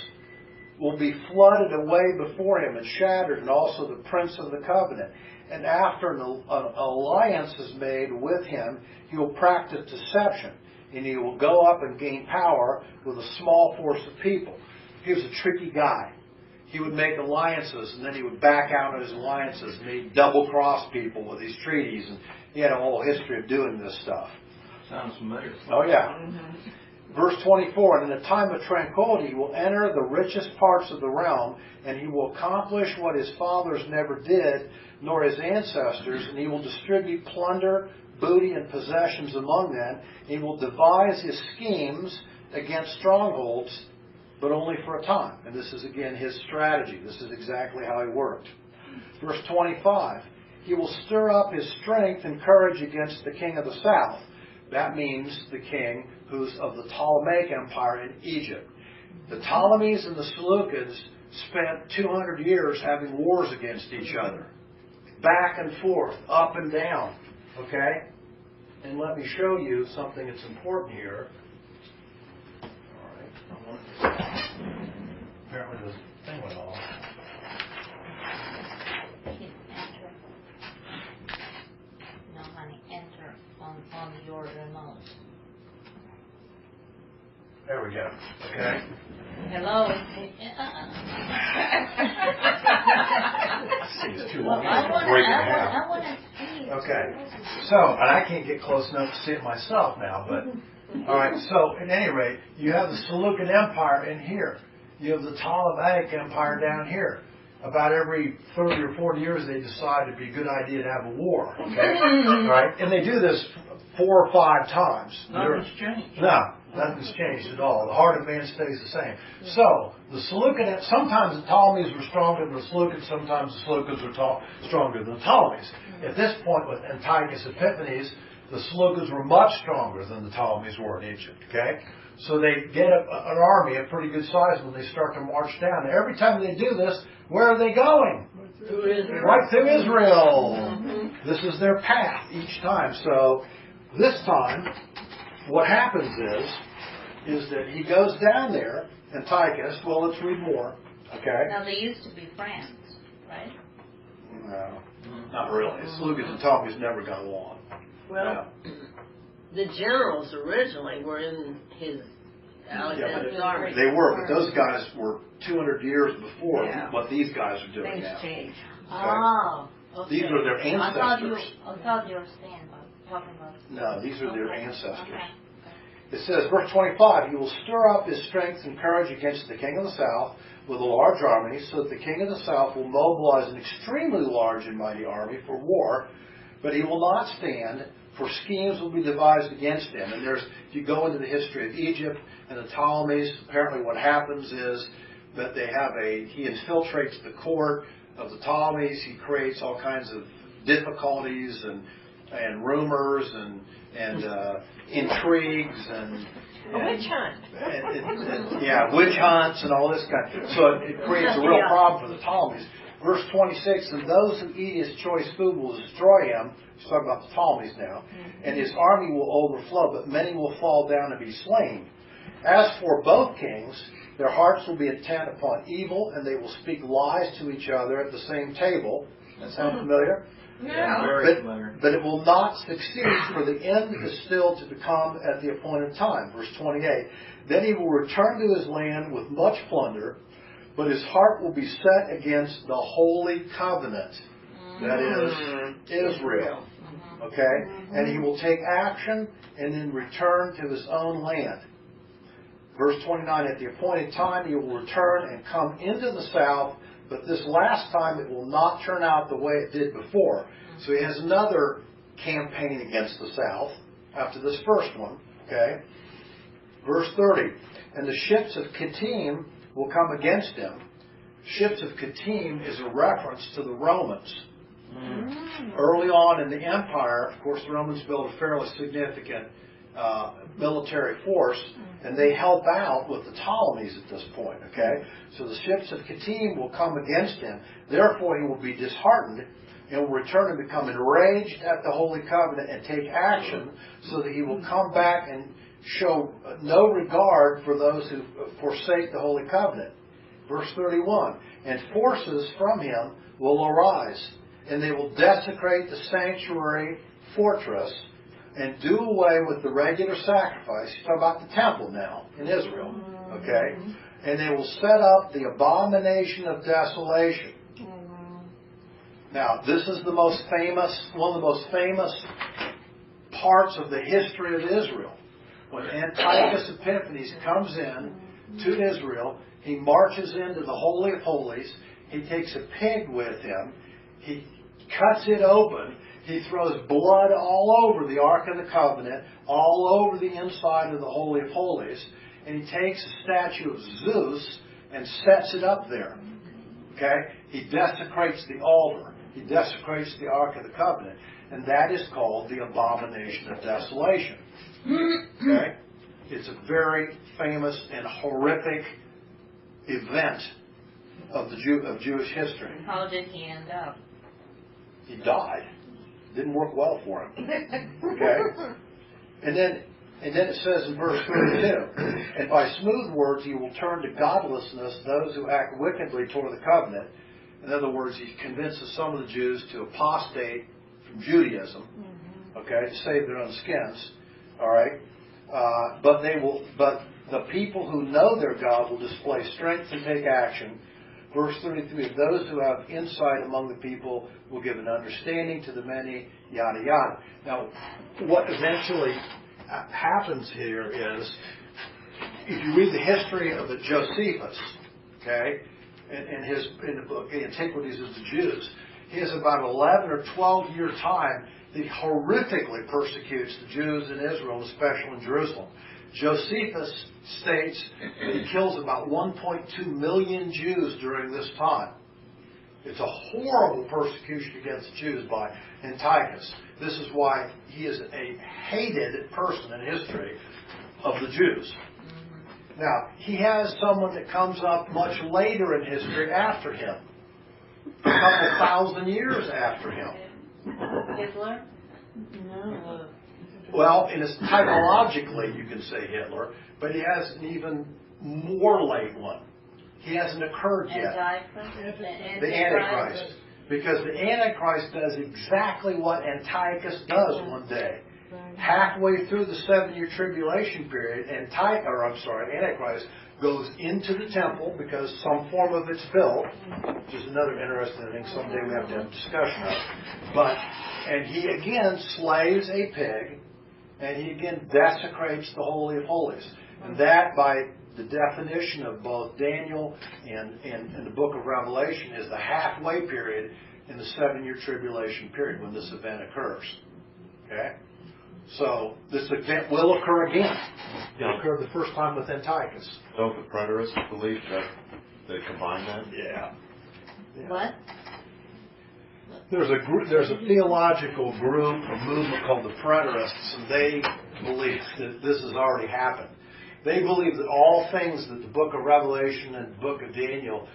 will be flooded away before him and shattered, and also the prince of the covenant. And after an alliance is made with him, he will practice deception, and he will go up and gain power with a small force of people. He was a tricky guy. He would make alliances, and then he would back out of his alliances, and he'd double-cross people with these treaties, and he had a whole history of doing this stuff. Sounds familiar. Oh, yeah. Verse 24, and in a time of tranquility he will enter the richest parts of the realm, and he will accomplish what his fathers never did, nor his ancestors, and he will distribute plunder, booty, and possessions among them. He will devise his schemes against strongholds, but only for a time. And this is, again, his strategy. This is exactly how he worked. Verse 25, he will stir up his strength and courage against the king of the south. That means the king who's of the Ptolemaic Empire in Egypt. The Ptolemies and the Seleucids spent 200 years having wars against each other. Back and forth, up and down. Okay? And let me show you something that's important here. Apparently this thing went off. No, honey, enter on your remote. There we go. Okay? Hello? It's too long. I want to see. Okay. So, and I can't get close enough to see it myself now, but, all right, so at any rate, you have the Seleucid Empire in here. You have the Ptolemaic Empire down here. About every 30 or 40 years, they decide it'd be a good idea to have a war. Okay? All right? And they do this 4 or 5 times. Nothing's changed. No, nothing's changed at all. The heart of man stays the same. So, the Seleucid, sometimes the Ptolemies were stronger than the Seleucids, sometimes the Seleucids were stronger than the Ptolemies. At this point, with Antiochus Epiphanes, the Seleucids were much stronger than the Ptolemies were in Egypt. Okay? So they get an army, a pretty good size, when they start to march down. And every time they do this, where are they going? Right through Israel. This is their path each time. So this time, what happens is that he goes down there, Antiochus. Well, let's read more. Okay? Now, they used to be friends, right? No, not really. Seleucids and Ptolemies never got along. Well, the generals originally were in his Alexander's army. They were, but those guys were 200 years before Yeah. what these guys are doing Things now. changed. Oh, okay. These are their I thought you ancestors. were talking about. No, these are their Okay. ancestors. Okay. It says, verse 25, he will stir up his strength and courage against the king of the south with a large army, so that the king of the south will mobilize an extremely large and mighty army for war, but he will not stand, for schemes will be devised against him. And if you go into the history of Egypt and the Ptolemies, apparently what happens is that he infiltrates the court of the Ptolemies, he creates all kinds of difficulties and rumors and intrigues and A witch hunt. witch hunts and all this kind. So it creates a real problem for the Ptolemies. Verse 26, and those who eat his choice food will destroy him. He's talking about the Ptolemies now. And his army will overflow, but many will fall down and be slain. As for both kings, their hearts will be intent upon evil, and they will speak lies to each other at the same table. That sound familiar? Yeah. Very familiar. But it will not succeed, for the end is still to come at the appointed time. Verse 28. Then he will return to his land with much plunder, but his heart will be set against the holy covenant. That is Israel. Okay? And he will take action and then return to his own land. Verse 29, at the appointed time he will return and come into the south, but this last time it will not turn out the way it did before. So he has another campaign against the south after this first one. Okay? Verse 30, and the ships of Kittim will come against him. Ships of Kittim is a reference to the Romans. Early on in the empire, of course, the Romans built a fairly significant military force, and they help out with the Ptolemies at this point. Okay, so the ships of Kittim will come against him. Therefore, he will be disheartened, and will return and become enraged at the Holy Covenant and take action so that he will come back and show no regard for those who forsake the Holy Covenant. Verse 31, and forces from him will arise, and they will desecrate the sanctuary fortress and do away with the regular sacrifice. He's talking about the temple now in Israel. Okay? And they will set up the abomination of desolation. Now, this is the most famous, one of the most famous parts of the history of Israel. When Antiochus Epiphanes comes in to Israel, he marches into the Holy of Holies. He takes a pig with him. He cuts it open. He throws blood all over the Ark of the Covenant, all over the inside of the Holy of Holies. And he takes a statue of Zeus and sets it up there. Okay? He desecrates the altar. He desecrates the Ark of the Covenant. And that is called the abomination of desolation. Okay? It's a very famous and horrific event of Jewish history. How did he end up? He died. Didn't work well for him. Okay? And then it says in verse 32, and by smooth words he will turn to godlessness those who act wickedly toward the covenant. In other words, he convinces some of the Jews to apostate from Judaism, okay, to save their own skins. All right, but the people who know their God will display strength and take action. Verse 33: those who have insight among the people will give an understanding to the many. Yada yada. Now, what eventually happens here is, if you read the history of the Josephus, okay, in the book Antiquities of the Jews, he has about 11 or 12 year time that he horrifically persecutes the Jews in Israel, especially in Jerusalem. Josephus states that he kills about 1.2 million Jews during this time. It's a horrible persecution against the Jews by Antiochus. This is why he is a hated person in history of the Jews. Now, he has someone that comes up much later in history after him, a couple thousand years after him. Hitler? No. Well, typologically you can say Hitler, but he has an even more late one. He hasn't occurred yet. The Antichrist. Because the Antichrist does exactly what Antiochus does one day. Halfway through the 7-year tribulation period, Antichrist goes into the temple because some form of it's built, which is another interesting thing. Someday we have to have a discussion of. And he again slays a pig, and he again desecrates the Holy of Holies. And that, by the definition of both Daniel and the book of Revelation, is the halfway period in the 7-year tribulation period when this event occurs. Okay? So this event will occur again. It occurred the first time with Antiochus. Don't the preterists believe that they combine that? Yeah. What? There's a theological group, a movement called the preterists, and they believe that this has already happened. They believe that all things that the book of Revelation and the book of Daniel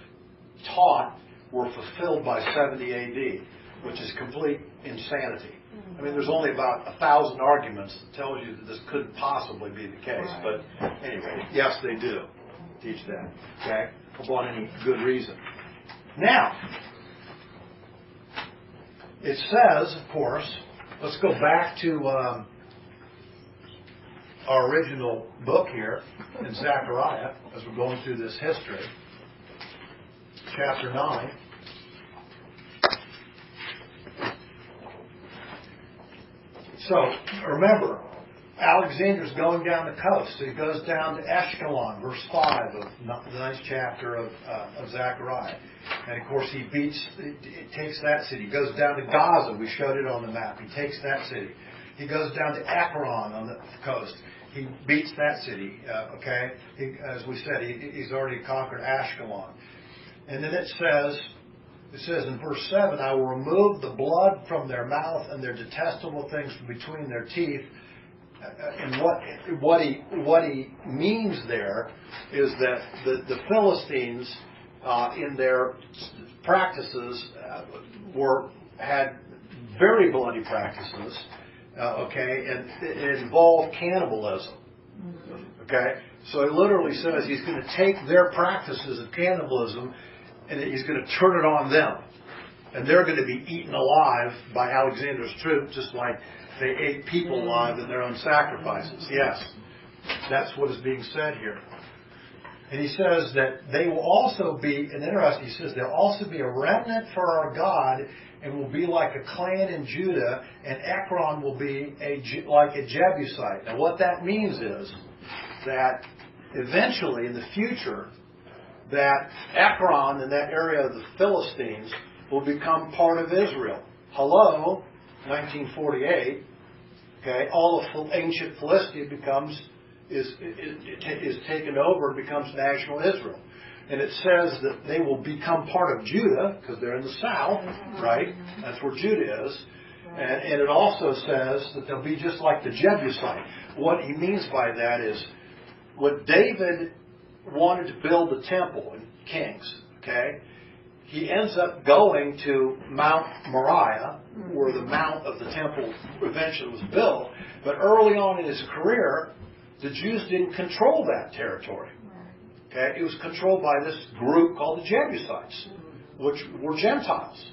taught were fulfilled by 70 AD, which is complete insanity. I mean, there's only about 1,000 arguments that tells you that this couldn't possibly be the case. But anyway, yes, they do teach that. Okay? Upon any good reason. Now, it says, of course, let's go back to our original book here in Zechariah, as we're going through this history. Chapter 9. So, remember, Alexander's going down the coast. So he goes down to Ashkelon, verse 5 of the 9th chapter of Zechariah. And of course he takes that city. He goes down to Gaza. We showed it on the map. He takes that city. He goes down to Ekron on the coast. He beats that city, okay? As we said, he's already conquered Ashkelon. And then it says in verse 7, I will remove the blood from their mouth and their detestable things from between their teeth. And what he means there is that the Philistines in their practices were had very bloody practices, okay, and it involved cannibalism. Okay? So he literally says he's going to take their practices of cannibalism and he's going to turn it on them. And they're going to be eaten alive by Alexander's troops, just like they ate people alive in their own sacrifices. Yes, that's what is being said here. And he says that they will also be, and interesting, he says there'll also be a remnant for our God, and will be like a clan in Judah, and Ekron will be like a Jebusite. Now what that means is that eventually in the future, that Ekron and that area of the Philistines will become part of Israel. Hello, 1948. Okay, all of ancient Philistia is taken over and becomes national Israel. And it says that they will become part of Judah, because they're in the south, right? That's where Judah is. And it also says that they'll be just like the Jebusite. What he means by that is, when David wanted to build the temple in Kings, okay, he ends up going to Mount Moriah, where the mount of the temple eventually was built. But early on in his career, the Jews didn't control that territory. Okay, it was controlled by this group called the Jebusites, which were Gentiles.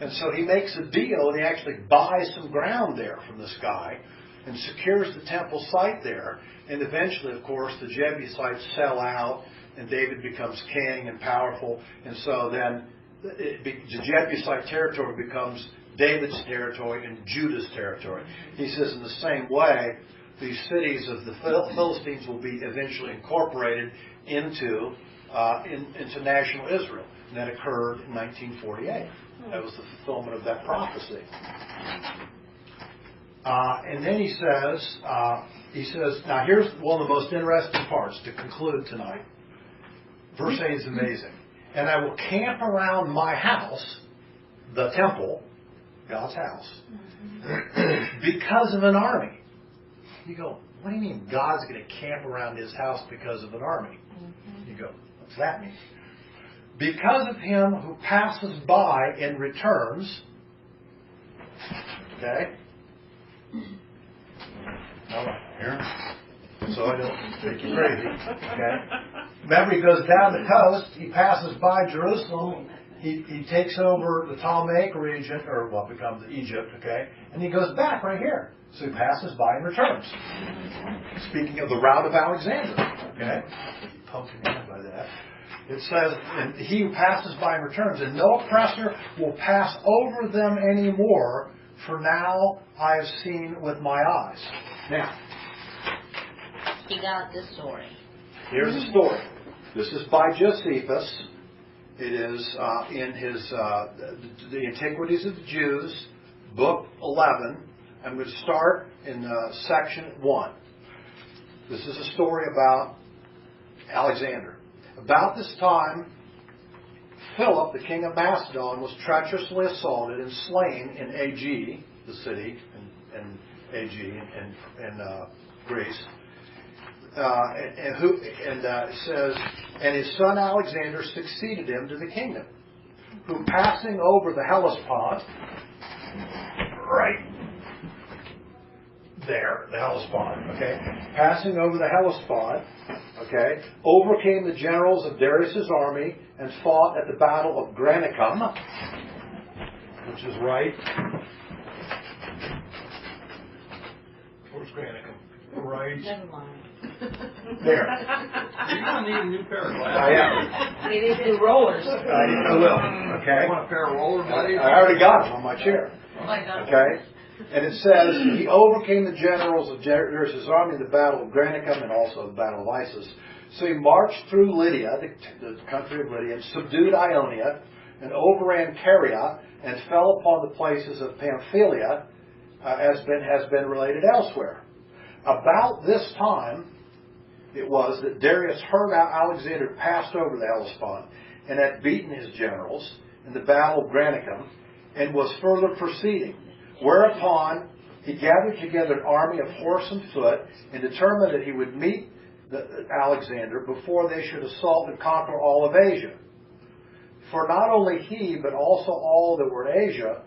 And so he makes a deal, and he actually buys some ground there from this guy and secures the temple site there. And eventually, of course, the Jebusites sell out, and David becomes king and powerful. And so then the Jebusite territory becomes David's territory and Judah's territory. He says in the same way, these cities of the Philistines will be eventually incorporated into national Israel. And that occurred in 1948. That was the fulfillment of that prophecy. And then he says, now here's one of the most interesting parts to conclude tonight. Verse 8 is amazing. And I will camp around my house, the temple, God's house, because of an army. You go, what do you mean God's going to camp around his house because of an army? You go, what's that mean? Because of him who passes by and returns. Okay? All right, here. So I don't make you crazy. Okay? Remember, he goes down the coast. He passes by Jerusalem. He takes over the Ptolemaic region, or what becomes Egypt, okay? And he goes back right here. So he passes by and returns. Speaking of the route of Alexander, okay? Pumping in by that. It says, and he who passes by and returns, and no oppressor will pass over them anymore, for now I have seen with my eyes. Now, He got the story. here's the story. This is by Josephus. It is in his The Antiquities of the Jews, book 11. I'm going to start in section 1. This is a story about Alexander. About this time, Philip, the king of Macedon, was treacherously assaulted and slain in Aegae, the city in Aegae in Greece. It says, and his son Alexander succeeded him to the kingdom, who passing over the Hellespont, right there, the Hellespont, okay, passing over the Hellespont, okay, overcame the generals of Darius's army and fought at the battle of Granicum, which is right. Where's Granicum? Right Never mind. there. You're going to need a new pair of I glasses. am. We need new rollers. I will. Okay. You want a pair of roller blades? I already got them on my chair. Oh my God. Okay? And it says, he overcame the generals of Darius's army in the battle of Granicum and also the battle of Issus. So he marched through Lydia, the country of Lydia, and subdued Ionia, and overran Caria, and fell upon the places of Pamphylia, as has been related elsewhere. About this time, it was that Darius heard Alexander passed over the Hellespont, and had beaten his generals in the battle of Granicum, and was further proceeding. Whereupon he gathered together an army of horse and foot, and determined that he would meet Alexander before they should assault and conquer all of Asia. For not only he, but also all that were in Asia,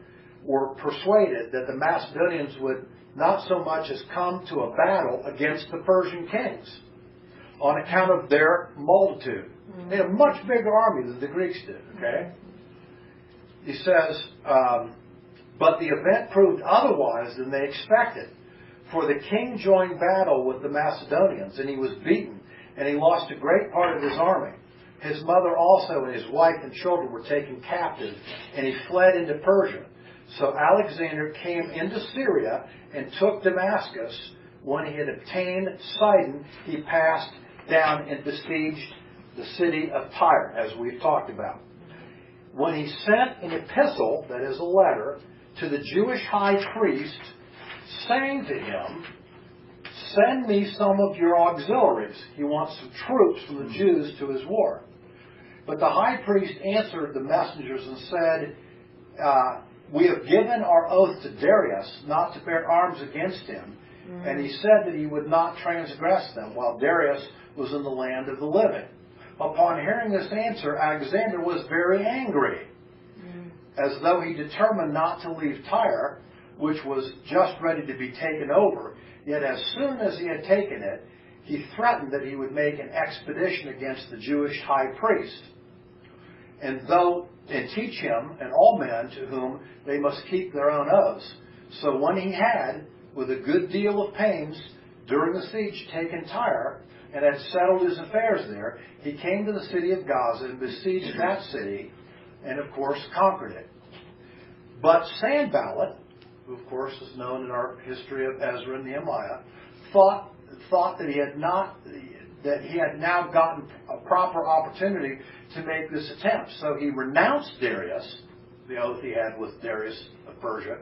were persuaded that the Macedonians would not so much as come to a battle against the Persian kings on account of their multitude. They had a much bigger army than the Greeks did, okay? He says, but the event proved otherwise than they expected. For the king joined battle with the Macedonians, and he was beaten, and he lost a great part of his army. His mother also and his wife and children were taken captive, and he fled into Persia. So Alexander came into Syria and took Damascus. When he had obtained Sidon, he passed down and besieged the city of Tyre, as we've talked about. When he sent an epistle, that is a letter, to the Jewish high priest, saying to him, send me some of your auxiliaries. He wants some troops from the Jews to his war. But the high priest answered the messengers and said, we have given our oath to Darius not to bear arms against him. And he said that he would not transgress them while Darius was in the land of the living. Upon hearing this answer, Alexander was very angry, as though he determined not to leave Tyre, which was just ready to be taken over. Yet as soon as he had taken it, he threatened that he would make an expedition against the Jewish high priest, and teach him and all men to whom they must keep their own oaths. So when he had, with a good deal of pains, during the siege taken Tyre, and had settled his affairs there, he came to the city of Gaza and besieged that city, and of course conquered it. But Sanballat, who of course is known in our history of Ezra and Nehemiah, thought that he had now gotten a proper opportunity to make this attempt. So he renounced Darius, the oath he had with Darius of Persia,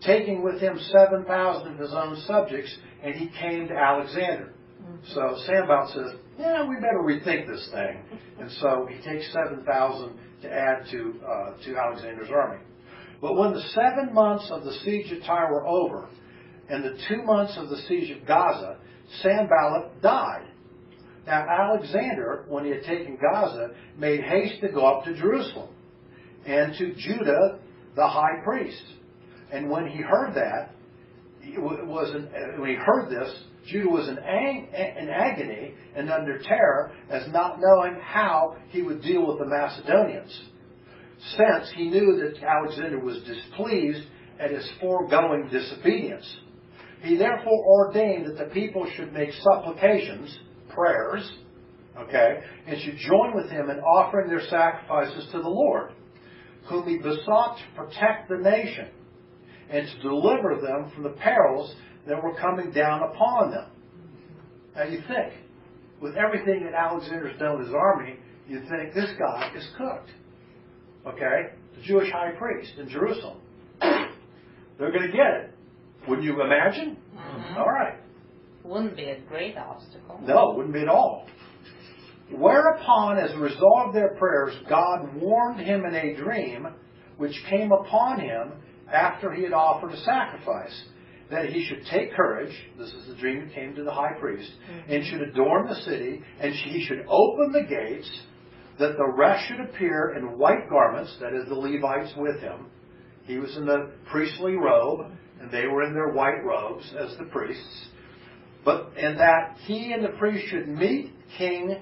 taking with him 7,000 of his own subjects, and he came to Alexander. So Sanballat says, we better rethink this thing. And so he takes 7,000 to add to Alexander's army. But when the 7 months of the siege of Tyre were over, and the 2 months of the siege of Gaza, Sanballat died. Now Alexander, when he had taken Gaza, made haste to go up to Jerusalem, and to Judah the high priest. And when he heard this, Judah was in agony and under terror, as not knowing how he would deal with the Macedonians, since he knew that Alexander was displeased at his foregoing disobedience. He therefore ordained that the people should make supplications, prayers, and should join with him in offering their sacrifices to the Lord, whom he besought to protect the nation and to deliver them from the perils that were coming down upon them. Now you think, with everything that Alexander's done with his army, you think this guy is cooked. The Jewish high priest in Jerusalem. They're going to get it. Wouldn't you imagine? All right. Wouldn't be a great obstacle. No, it wouldn't be at all. Whereupon, as a result of their prayers, God warned him in a dream, which came upon him after he had offered a sacrifice, that he should take courage, this is the dream that came to the high priest, and should adorn the city, and he should open the gates, that the rest should appear in white garments, that is, the Levites with him. He was in the priestly robe, and they were in their white robes as the priests. And that he and the priest should meet King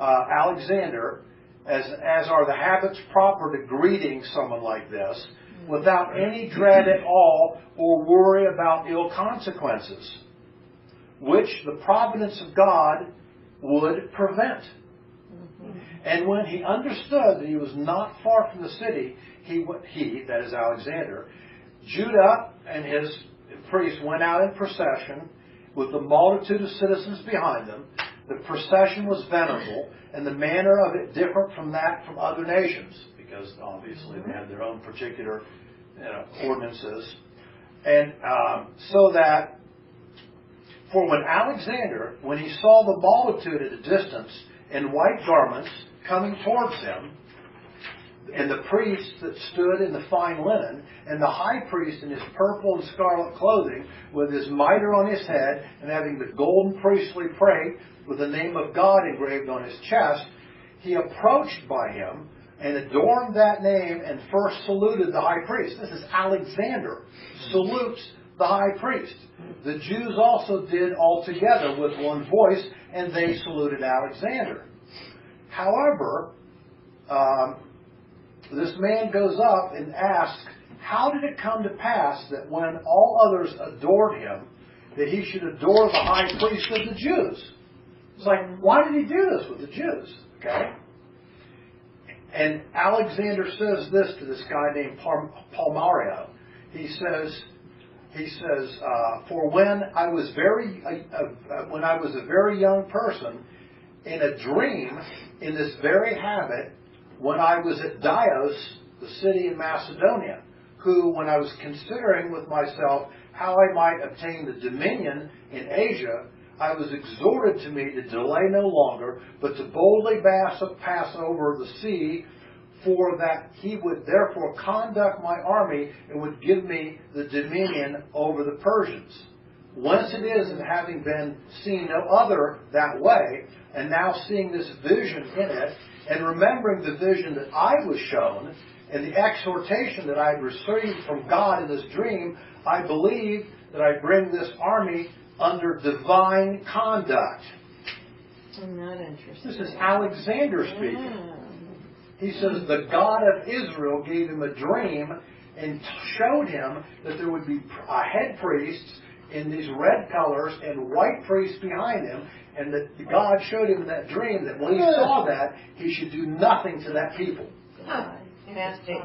Alexander, as are the habits proper to greeting someone like this, without any dread at all or worry about ill consequences, which the providence of God would prevent. And when he understood that he was not far from the city, he, that is Alexander, Judah and his priests went out in procession with the multitude of citizens behind them. The procession was venerable, and the manner of it different from that from other nations, because obviously they had their own particular ordinances. And so that, for when Alexander, when he saw the multitude at a distance in white garments coming towards him, and the priests that stood in the fine linen, and the high priest in his purple and scarlet clothing, with his mitre on his head, and having the golden priestly plate with the name of God engraved on his chest, he approached by him and adorned that name and first saluted the high priest. This is Alexander. Salutes the high priest. The Jews also did all together with one voice, and they saluted Alexander. However, this man goes up and asks, how did it come to pass that when all others adored him, that he should adore the high priest of the Jews? It's like, why did he do this with the Jews? Okay? And Alexander says this to this guy named Palmario. He says, for when I was a very young person, in a dream, in this very habit, when I was at Dios, the city in Macedonia, who, when I was considering with myself how I might obtain the dominion in Asia, I was exhorted to me to delay no longer, but to boldly pass over the sea, for that he would therefore conduct my army and would give me the dominion over the Persians. Whence it is, and having been seen no other that way, and now seeing this vision in it, and remembering the vision that I was shown, and the exhortation that I had received from God in this dream, I believe that I bring this army under divine conduct. I'm not interested. This is Alexander speaking. He says the God of Israel gave him a dream and showed him that there would be a head priests in these red colors and white priests behind him, and that God showed him in that dream that when he saw that, he should do nothing to that people. Fantastic.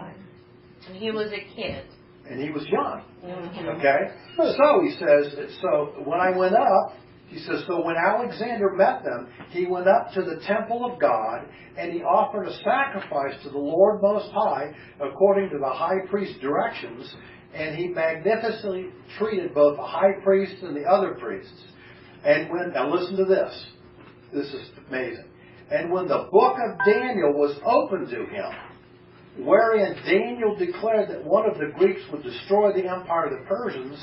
And he was a kid. And he was young. Okay? So he says, so when I went up, he says, so when Alexander met them, he went up to the temple of God, and he offered a sacrifice to the Lord Most High, according to the high priest's directions, and he magnificently treated both the high priest and the other priests. And now listen to this. This is amazing. And when the book of Daniel was opened to him, wherein Daniel declared that one of the Greeks would destroy the empire of the Persians,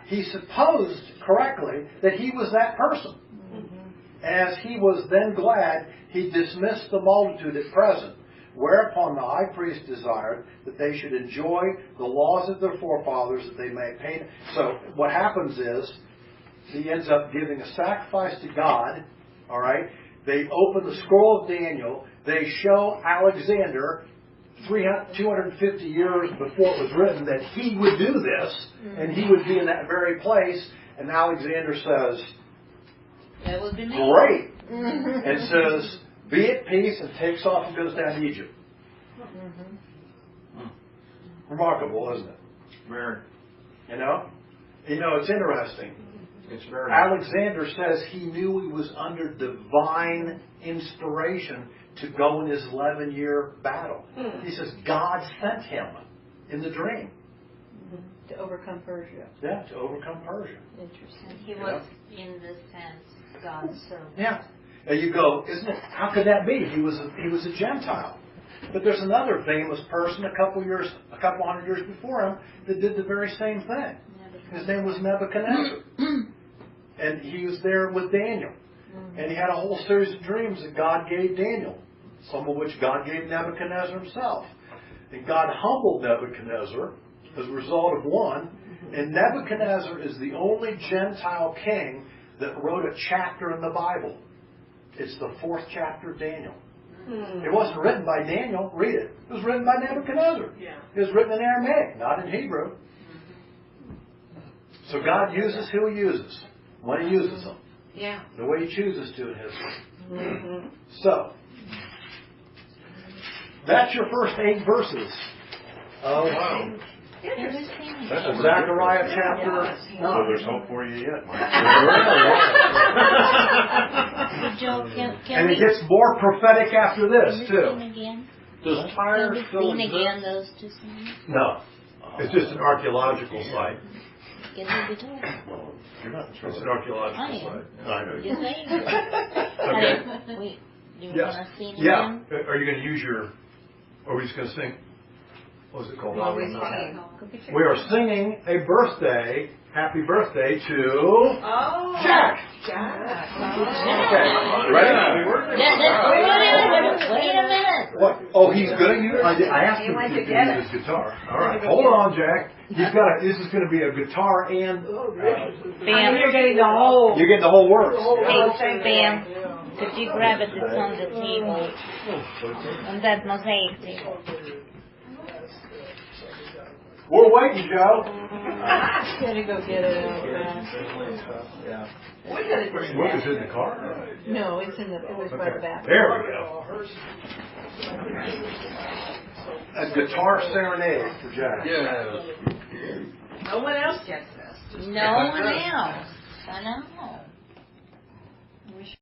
he supposed correctly that he was that person. As he was then glad, he dismissed the multitude at present, whereupon the high priest desired that they should enjoy the laws of their forefathers, that they may pay. So what happens is, he ends up giving a sacrifice to God, all right? They open the scroll of Daniel, they show Alexander 250 years before it was written that he would do this, and he would be in that very place, and Alexander says, That would be me. great, and says, be at peace, and takes off and goes down to Egypt. Remarkable, isn't it? Very. You know, it's interesting. It's very. Alexander says he knew he was under divine inspiration to go in his 11-year battle. He says God sent him in the dream. To overcome Persia. Yeah, to overcome Persia. Interesting. He was, in this sense, God's servant. Yeah. And you go, isn't it? How could that be? He was a Gentile. But there's another famous person a couple hundred years before him that did the very same thing. His name was Nebuchadnezzar. And he was there with Daniel. And he had a whole series of dreams that God gave Daniel, some of which God gave Nebuchadnezzar himself. And God humbled Nebuchadnezzar as a result of one. And Nebuchadnezzar is the only Gentile king that wrote a chapter in the Bible. It's the 4th chapter of Daniel. It wasn't written by Daniel. Read it. It was written by Nebuchadnezzar. Yeah. It was written in Aramaic, not in Hebrew. So God uses who He uses, when He uses them. Yeah. The way He chooses to in history. So, that's your first 8 verses. Oh, wow. Interesting. That's Zechariah chapter So 9. there's hope for you yet, Mike. Joe, can And we it gets more prophetic after this, sing too. again? Does Can Tyre we still sing again exist? those 2 songs? No. It's just an archaeological site. Can we be told? Well, you're not in It's trouble. an archaeological I am. site. I know. You saying? Okay. Do you Yes. want to sing Yeah. again? Are you going to use your... Or are we just going to sing... What was it called? We are singing a birthday, happy birthday to Oh. Jack. Jack. Okay, ready? Wait a minute. What? Oh, he's gonna use I it? asked him went to to get use his guitar. All right, hold on, Jack. This is going to be a guitar and. Bam. You're getting the whole. You're getting the whole works. Hey, Bam. Could you grab it that's on the table? On that mosaic table. We're waiting, Joe. Gotta go get it out. Yeah. We gotta do What is in the car? No, it's in the, it was by the bathroom. There we go. A guitar serenade for Jack. Yeah. No one else gets this. No one else. I know.